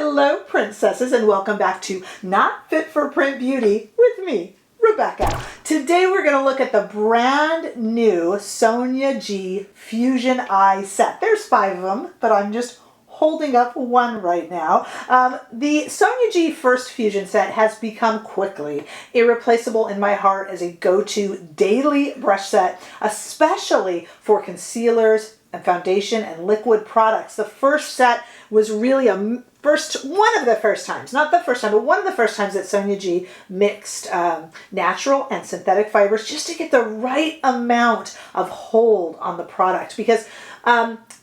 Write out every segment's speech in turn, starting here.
Hello, princesses, and welcome back to Not Fit for Print Beauty with me, Rebecca. Today we're going to look at the brand new Sonia G Fusion Eye set. There's 5 of them, but I'm just holding up one right now. The Sonia G First Fusion set has become quickly irreplaceable in my heart as a go-to daily brush set, especially for concealers and foundation and liquid products. The first set was really one of the first times, not the first time, but one of the first times that Sonia G mixed natural and synthetic fibers just to get the right amount of hold on the product, because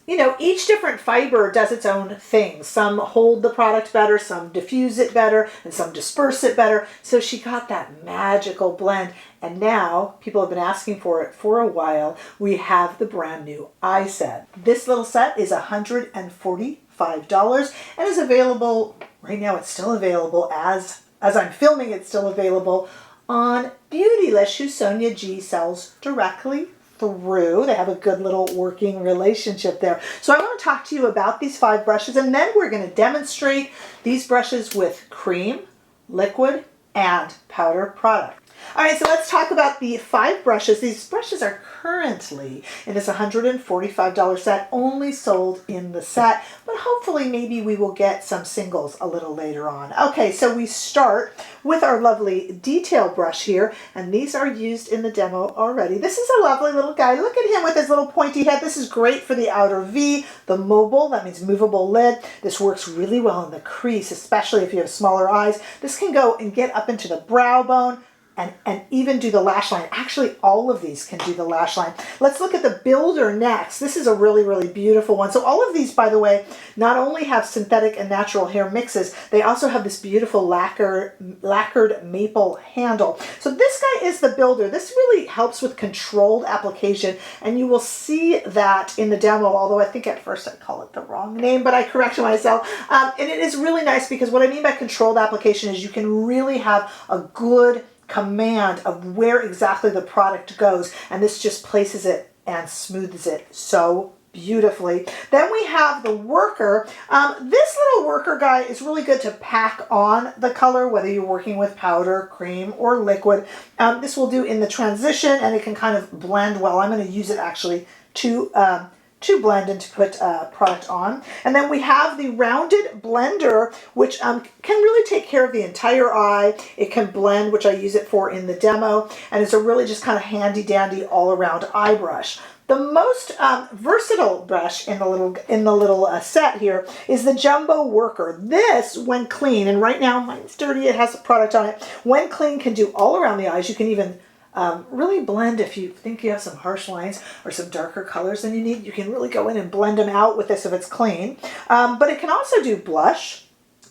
you know, each different fiber does its own thing. Some hold the product better, some diffuse it better, and some disperse it better. So she got that magical blend. And now people have been asking for it for a while. We have the brand new eye set. This little set is $145 and is available, right now it's still available, as I'm filming it's still available on Beautylist, who Sonia G sells directly through. They have a good little working relationship there. So I want to talk to you about these 5 brushes, and then we're going to demonstrate these brushes with cream, liquid, and powder product. All right, so let's talk about the 5 brushes. These brushes are currently in this $145 set, only sold in the set, but hopefully maybe we will get some singles a little later on. Okay, so we start with our lovely detail brush here, and these are used in the demo already. This is a lovely little guy. Look at him with his little pointy head. This is great for the outer V, the mobile, that means movable lid. This works really well in the crease, especially if you have smaller eyes. This can go and get up into the brow bone, and even do the lash line. Actually, all of these can do the lash line. Let's look at the builder next. This is a really, really beautiful one. So all of these, by the way, not only have synthetic and natural hair mixes, they also have this beautiful lacquered maple handle. So this guy is the builder. This really helps with controlled application, and you will see that in the demo, although I think at first I call it the wrong name, but I corrected myself. And it is really nice because what I mean by controlled application is you can really have a good command of where exactly the product goes, and this just places it and smooths it so beautifully. Then we have the worker. This little worker guy is really good to pack on the color, whether you're working with powder, cream, or liquid. This will do in the transition, and it can kind of blend well. I'm going to use it actually to blend and to put product on. And then we have the rounded blender, which can really take care of the entire eye. It can blend, which I use it for in the demo, and it's a really just kind of handy dandy all around eye brush. The most versatile brush in the little set here is the Jumbo Worker. This, when clean, and right now mine's dirty, it has a product on it, when clean can do all around the eyes. You can even really blend if you think you have some harsh lines or some darker colors than you need. You can really go in and blend them out with this if it's clean. But it can also do blush,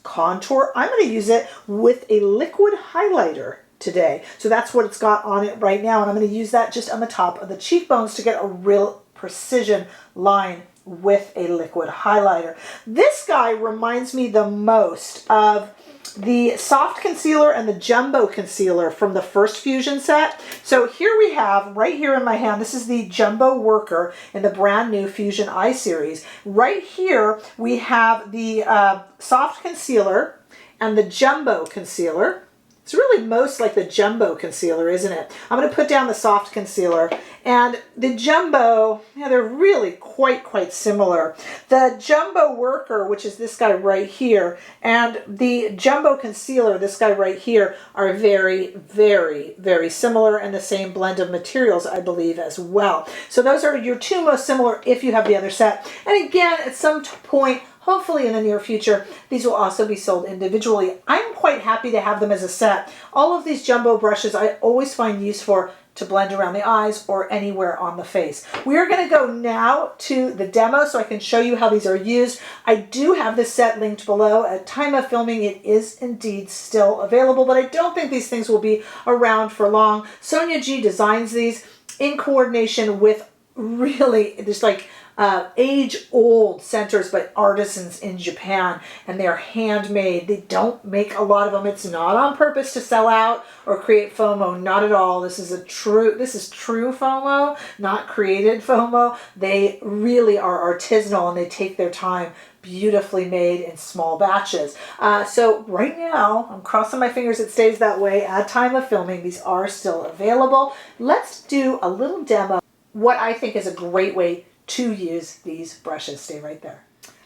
contour. I'm going to use it with a liquid highlighter today. So that's what it's got on it right now. And I'm going to use that just on the top of the cheekbones to get a real precision line with a liquid highlighter. This guy reminds me the most of the soft concealer and the jumbo concealer from the first Fusion set. So here we have, right here in my hand, this is the Jumbo Worker in the brand new Fusion Eye series. Right here we have the soft concealer and the jumbo concealer. It's really most like the jumbo concealer, isn't it? I'm going to put down the soft concealer, and the jumbo, yeah, they're really quite similar. The Jumbo Worker, which is this guy right here, and the jumbo concealer, this guy right here, are very similar, and the same blend of materials, I believe, as well. So those are your 2 most similar if you have the other set. And again, at some point, hopefully in the near future, these will also be sold individually. I'm quite happy to have them as a set. All of these jumbo brushes I always find use for to blend around the eyes or anywhere on the face. We are going to go now to the demo so I can show you how these are used. I do have this set linked below. At time of filming, it is indeed still available, but I don't think these things will be around for long. Sonia G designs these in coordination with really just like age-old centers by artisans in Japan, and they are handmade. They don't make a lot of them. It's not on purpose to sell out or create FOMO, not at all. This is true FOMO, not created FOMO. They really are artisanal and they take their time, beautifully made in small batches. So right now, I'm crossing my fingers it stays that way. At time of filming, these are still available. Let's do a little demo. What I think is a great way to use these brushes. Stay right there.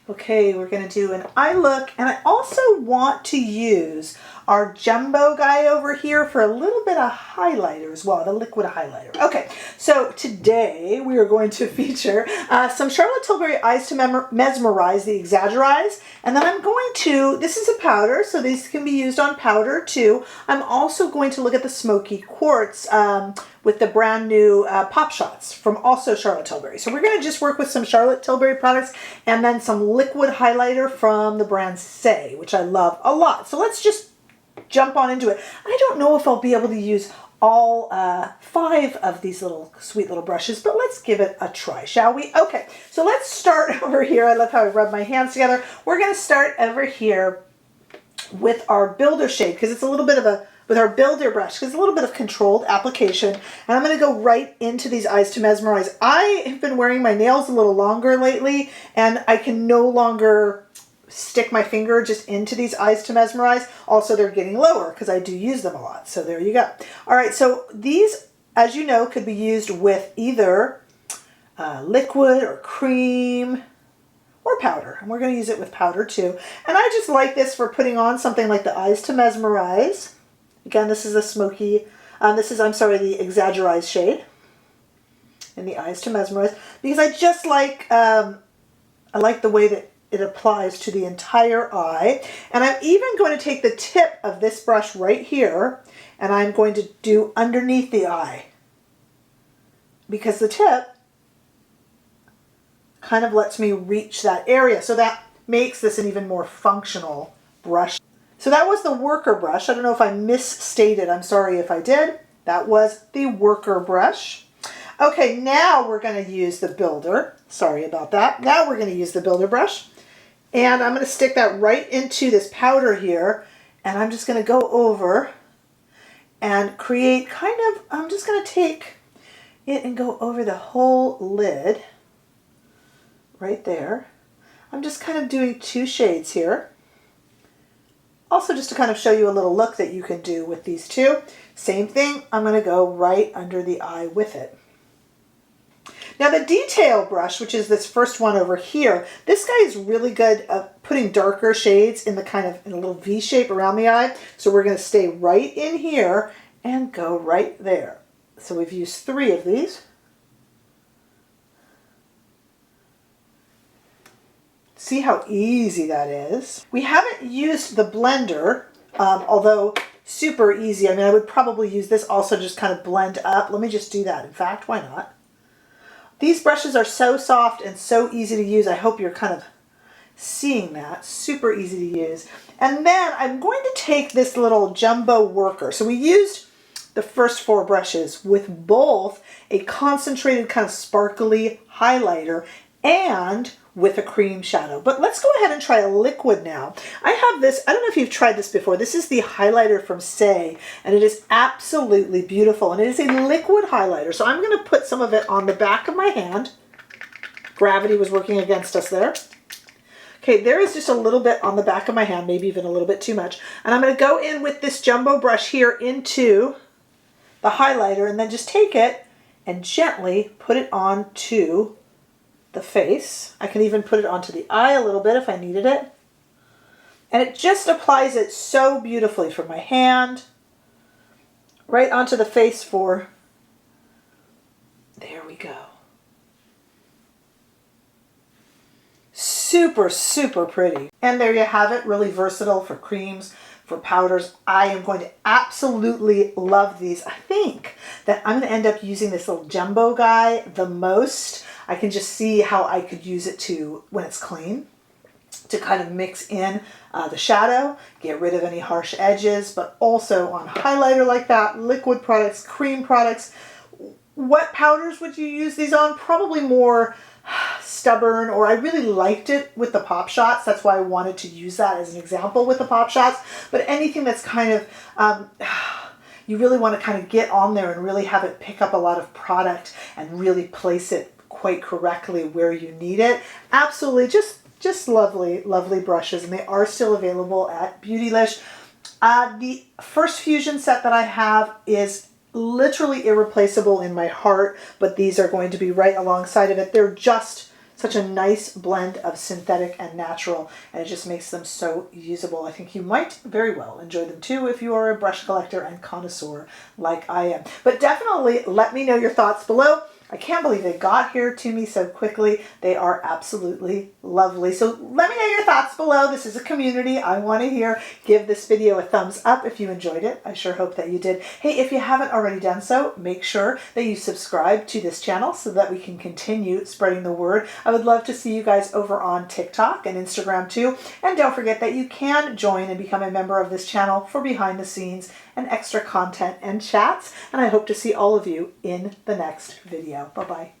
Okay, we're going to do an eye look, and I also want to use our jumbo guy over here for a little bit of highlighter as well, the liquid highlighter. Okay, so today we are going to feature some Charlotte Tilbury Eyes to Mesmerize, the Exaggerated-Eyes, and then I'm going to, this is a powder, so these can be used on powder too. I'm also going to look at the Smokey Quartz with the brand new Pop Shots from also Charlotte Tilbury. So we're going to just work with some Charlotte Tilbury products and then some liquid highlighter from the brand Saie, which I love a lot. So let's just jump on into it. I don't know if I'll be able to use all 5 of these little sweet little brushes, but let's give it a try, shall we? Okay, so let's start over here. I love how I rub my hands together. We're going to start over here with our builder shade because it's a little bit of a, with our builder brush, because it's a little bit of controlled application. And I'm going to go right into these eyes to mesmerize. I have been wearing my nails a little longer lately, and I can no longer stick my finger just into these eyes to mesmerize. Also, they're getting lower because I do use them a lot. So there you go. All right, so these, as you know, could be used with either liquid or cream or powder. And we're going to use it with powder too. And I just like this for putting on something like the eyes to mesmerize. Again, this is a Smokey, I'm sorry, the Exaggerated shade in the eyes to mesmerize, because I just like, I like the way that it applies to the entire eye. And I'm even going to take the tip of this brush right here, and I'm going to do underneath the eye, because the tip kind of lets me reach that area. So that makes this an even more functional brush. So that was the worker brush. I don't know if I misstated. I'm sorry if I did. That was the worker brush. Okay, now we're going to use the builder. Sorry about that. Now we're going to use the builder brush. And I'm going to stick that right into this powder here. And I'm just going to go over and create kind of, I'm just going to take it and go over the whole lid right there. I'm just kind of doing 2 shades here. Also, just to kind of show you a little look that you can do with these 2. Same thing, I'm going to go right under the eye with it. Now the detail brush, which is this first one over here, this guy is really good at putting darker shades in the kind of, in a little V shape around the eye. So we're going to stay right in here and go right there. So we've used 3 of these. See how easy that is? We haven't used the blender, although super easy. I mean, I would probably use this also, just kind of blend up. Let me just do that. In fact, why not? These brushes are so soft and so easy to use. I hope you're kind of seeing that. Super easy to use. And then I'm going to take this little jumbo worker. So we used the first 4 brushes with both a concentrated kind of sparkly highlighter and with a cream shadow. But let's go ahead and try a liquid now. I have this, I don't know if you've tried this before. This is the highlighter from Saie, and it is absolutely beautiful. And it is a liquid highlighter. So I'm going to put some of it on the back of my hand. Gravity was working against us there. Okay, there is just a little bit on the back of my hand, maybe even a little bit too much. And I'm going to go in with this jumbo brush here into the highlighter, and then just take it and gently put it onto the face. I can even put it onto the eye a little bit if I needed it. And it just applies it so beautifully from my hand right onto the face for, there we go. Super, super pretty. And there you have it, really versatile for creams, for powders. I am going to absolutely love these. I think that I'm going to end up using this little jumbo guy the most. I can just see how I could use it to, when it's clean, to kind of mix in the shadow, get rid of any harsh edges, but also on highlighter like that, liquid products, cream products, What powders would you use these on? Probably more Stubborn, or I really liked it with the Pop Shots. That's why I wanted to use that as an example with the Pop Shots. But anything that's kind of, you really want to kind of get on there and really have it pick up a lot of product and really place it quite correctly where you need it. Absolutely, just lovely, lovely brushes, and they are still available at Beautylish. The first Fusion set that I have is literally irreplaceable in my heart, but these are going to be right alongside of it. They're just such a nice blend of synthetic and natural, and it just makes them so usable. I think you might very well enjoy them too if you are a brush collector and connoisseur like I am. But definitely let me know your thoughts below. I can't believe they got here to me so quickly. They are absolutely lovely. So let me know your thoughts below. This is a community. I want to hear. Give this video a thumbs up if you enjoyed it. I sure hope that you did. Hey, if you haven't already done so, make sure that you subscribe to this channel so that we can continue spreading the word. I would love to see you guys over on TikTok and Instagram too. And don't forget that you can join and become a member of this channel for behind the scenes and extra content and chats. And I hope to see all of you in the next video. Bye-bye.